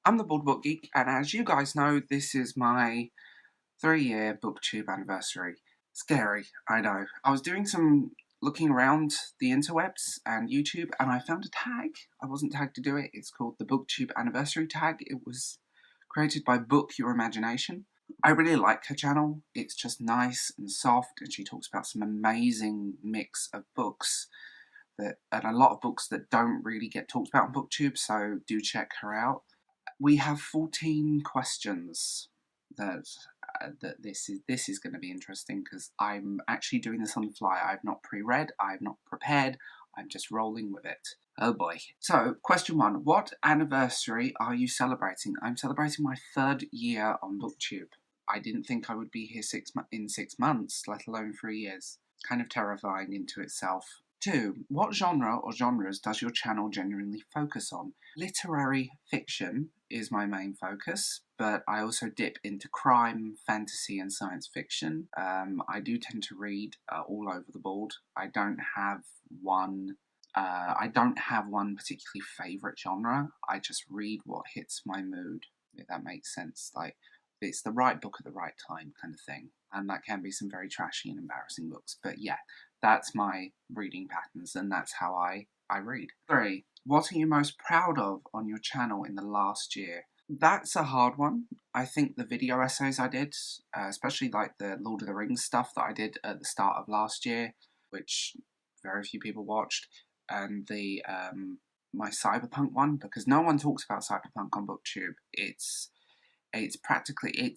I'm the Bald Book Geek, and as you guys know, this is my 3-year Booktube anniversary. Scary, I know. I was doing some looking around the interwebs and YouTube, and I found a tag. I wasn't tagged to do it. It's called the Booktube Anniversary Tag. It was created by Book Your Imagination. I really like her channel. It's just nice and soft, and she talks about some amazing mix of books and a lot of books that don't really get talked about on Booktube, so do check her out. We have 14 questions that this is going to be interesting because I'm actually doing this on the fly. I've not pre-read, I've not prepared, I'm just rolling with it. Oh boy. So, question 1. What anniversary are you celebrating? I'm celebrating my 3rd year on Booktube. I didn't think I would be here in 6 months, let alone 3 years. Kind of terrifying into itself. 2. What genre or genres does your channel genuinely focus on? Literary fiction is my main focus, but I also dip into crime, fantasy, and science fiction. I do tend to read all over the board. I don't have one particularly favourite genre. I just read what hits my mood, if that makes sense. Like, it's the right book at the right time kind of thing. And that can be some very trashy and embarrassing books. But yeah, that's my reading patterns, and that's how I read. 3. What are you most proud of on your channel in the last year? That's a hard one. I think the video essays I did, especially like the Lord of the Rings stuff that I did at the start of last year, which very few people watched, and the my cyberpunk one, because no one talks about cyberpunk on Booktube. It's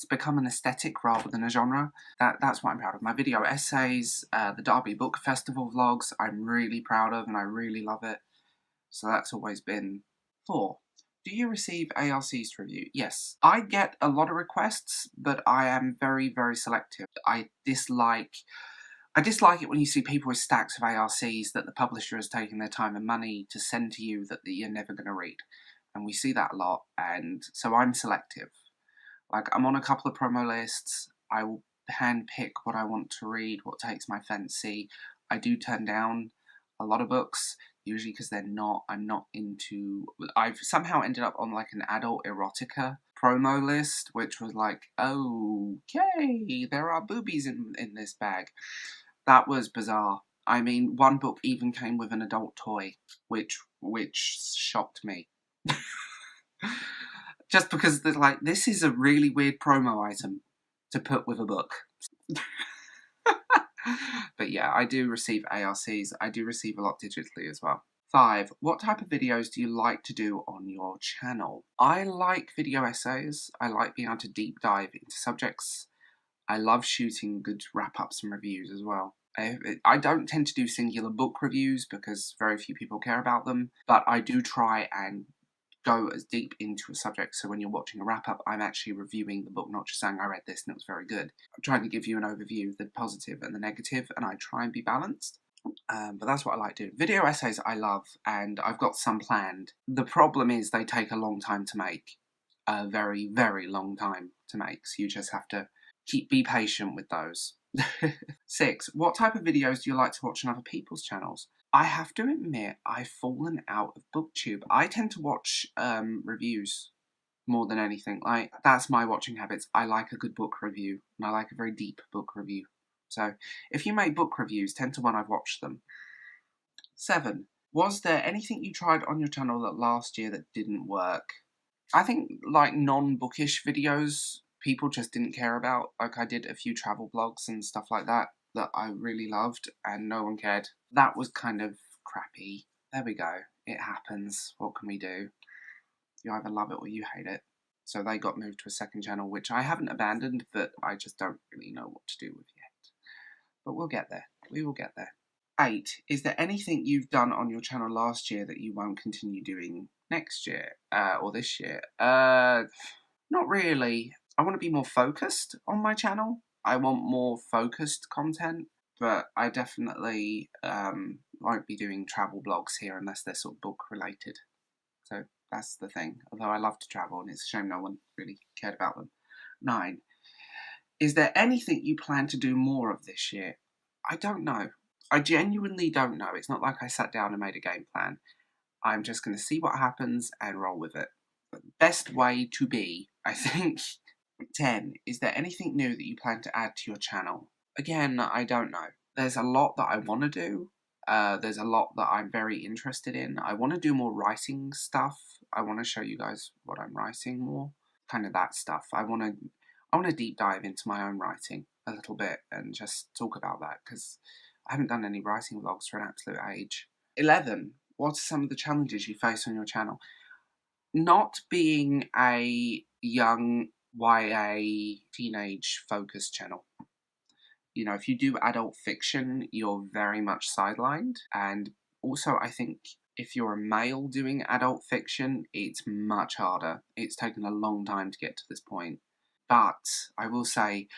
become an aesthetic rather than a genre. That's what I'm proud of. My video essays, the Derby Book Festival vlogs, I'm really proud of and I really love it. So that's always been. 4. Do you receive ARCs to review? Yes. I get a lot of requests, but I am very, very selective. I dislike it when you see people with stacks of ARCs that the publisher has taken their time and money to send to you that you're never going to read. And we see that a lot, and so I'm selective. Like, I'm on a couple of promo lists. I will hand pick what I want to read, what takes my fancy. I do turn down a lot of books, usually because I'm not into. I've somehow ended up on like an adult erotica promo list, which was like, okay, there are boobies in this bag. That was bizarre. I mean, one book even came with an adult toy, which shocked me. Just because they're like, this is a really weird promo item to put with a book. But yeah, I do receive ARCs. I do receive a lot digitally as well. 5. What type of videos do you like to do on your channel? I like video essays. I like being able to deep dive into subjects. I love shooting good wrap-ups and reviews as well. I don't tend to do singular book reviews because very few people care about them, but I do try and go as deep into a subject, so when you're watching a wrap-up, I'm actually reviewing the book, not just saying I read this and it was very good. I'm trying to give you an overview, the positive and the negative, and I try and be balanced. But that's what I like to do. Video essays I love, and I've got some planned. The problem is they take a long time to make. A very, very long time to make, so you just have to be patient with those. 6. What type of videos do you like to watch on other people's channels? I have to admit, I've fallen out of Booktube. I tend to watch reviews more than anything. Like, that's my watching habits. I like a good book review, and I like a very deep book review. So, if you make book reviews, 10 to 1 I've watched them. 7. Was there anything you tried on your channel that last year that didn't work? I think, like, non-bookish videos, people just didn't care about. Like, I did a few travel blogs and stuff like that I really loved, and no one cared. That was kind of crappy. There we go. It happens. What can we do? You either love it or you hate it. So they got moved to a second channel, which I haven't abandoned, but I just don't really know what to do with yet. But we'll get there. We will get there. 8. Is there anything you've done on your channel last year that you won't continue doing next year? Or this year? Not really. I want to be more focused on my channel. I want more focused content, but I definitely won't be doing travel blogs here unless they're sort of book related. So that's the thing. Although I love to travel, and it's a shame no one really cared about them. 9. Is there anything you plan to do more of this year? I don't know. I genuinely don't know. It's not like I sat down and made a game plan. I'm just going to see what happens and roll with it. Best way to be, I think. 10. Is there anything new that you plan to add to your channel? Again, I don't know. There's a lot that I want to do. There's a lot that I'm very interested in. I want to do more writing stuff. I want to show you guys what I'm writing more. Kind of that stuff. I want to deep dive into my own writing a little bit and just talk about that, because I haven't done any writing vlogs for an absolute age. 11. What are some of the challenges you face on your channel? Not being a young YA teenage focused channel. You know, if you do adult fiction, you're very much sidelined. And also, I think if you're a male doing adult fiction, it's much harder. It's taken a long time to get to this point. But I will say,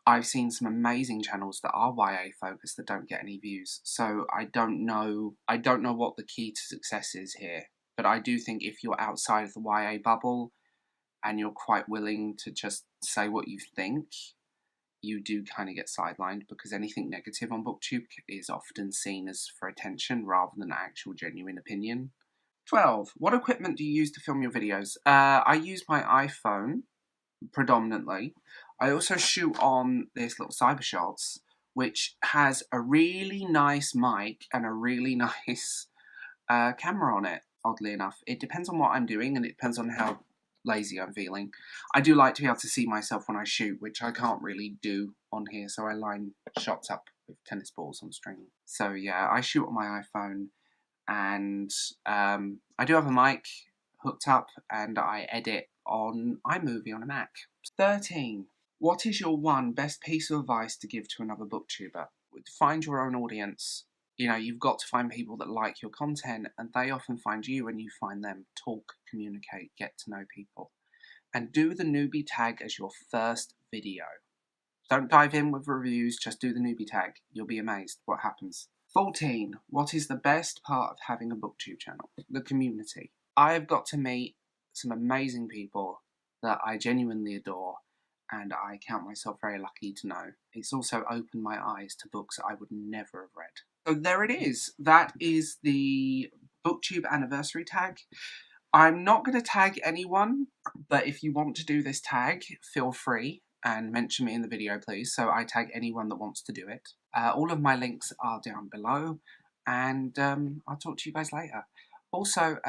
I've seen some amazing channels that are YA focused that don't get any views. So I don't know what the key to success is here. But I do think if you're outside of the YA bubble and you're quite willing to just say what you think, you do kind of get sidelined, because anything negative on Booktube is often seen as for attention rather than actual genuine opinion. 12. What equipment do you use to film your videos? I use my iPhone predominantly. I also shoot on this little Cybershots, which has a really nice mic and a really nice camera on it, oddly enough. It depends on what I'm doing, and it depends on how lazy I'm feeling. I do like to be able to see myself when I shoot, which I can't really do on here, so I line shots up with tennis balls on string. So yeah, I shoot on my iPhone, and I do have a mic hooked up, and I edit on iMovie on a Mac. 13. What is your one best piece of advice to give to another booktuber? Find your own audience. You know, you've got to find people that like your content, and they often find you and you find them. Talk, communicate, get to know people. And do the newbie tag as your first video. Don't dive in with reviews, just do the newbie tag. You'll be amazed what happens. 14. What is the best part of having a booktube channel? The community. I have got to meet some amazing people that I genuinely adore, and I count myself very lucky to know. It's also opened my eyes to books I would never have read. So there it is. That is the Booktube Anniversary Tag. I'm not going to tag anyone, but if you want to do this tag, feel free and mention me in the video, please, so I tag anyone that wants to do it. All of my links are down below, and I'll talk to you guys later. Also,